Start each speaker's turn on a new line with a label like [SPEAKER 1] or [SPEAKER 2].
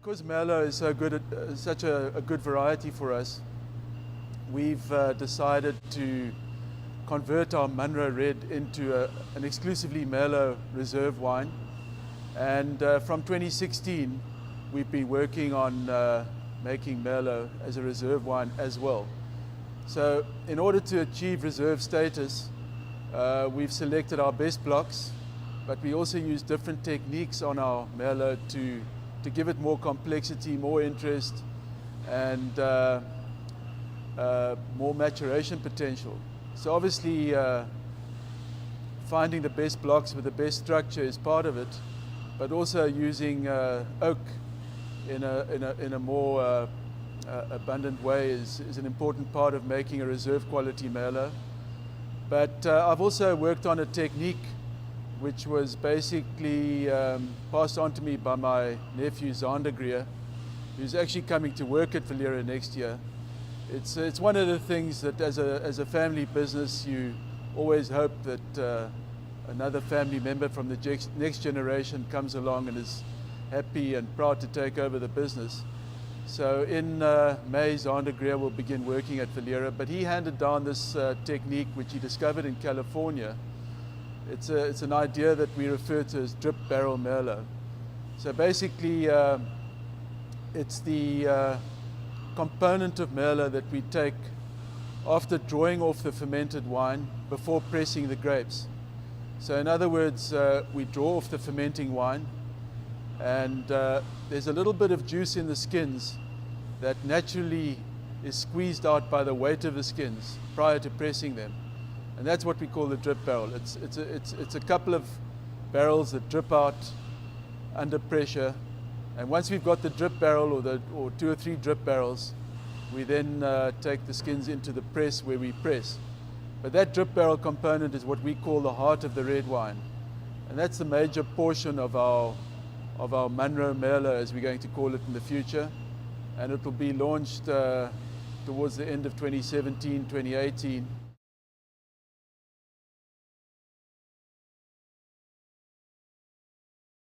[SPEAKER 1] Because Merlot is so good, such a good variety for us, we've decided to convert our Monro Red into an exclusively Merlot reserve wine. And from 2016, we've been working on making Merlot as a reserve wine as well. So in order to achieve reserve status, we've selected our best blocks, but we also use different techniques on our Merlot to give it more complexity, more interest, and more maturation potential. So obviously, finding the best blocks with the best structure is part of it, but also using oak in a more abundant way is an important part of making a reserve quality Merlot. But I've also worked on a technique which was basically passed on to me by my nephew Grier, who's actually coming to work at Villiera next year. It's one of the things that as a family business you always hope that another family member from the next generation comes along and is happy and proud to take over the business. So in May, Grier will begin working at Villiera, but he handed down this technique which he discovered in California. It's an idea that we refer to as drip barrel Merlot. So basically, it's the component of Merlot that we take after drawing off the fermented wine before pressing the grapes. So in other words, we draw off the fermenting wine, and there's a little bit of juice in the skins that naturally is squeezed out by the weight of the skins prior to pressing them. And that's what we call the drip barrel. It's a couple of barrels that drip out under pressure, and once we've got the drip barrel or two or three drip barrels, we then take the skins into the press where we press. But that drip barrel component is what we call the heart of the red wine, and that's the major portion of our Monro Merlot, as we're going to call it in the future, and it will be launched towards the end of 2017, 2018.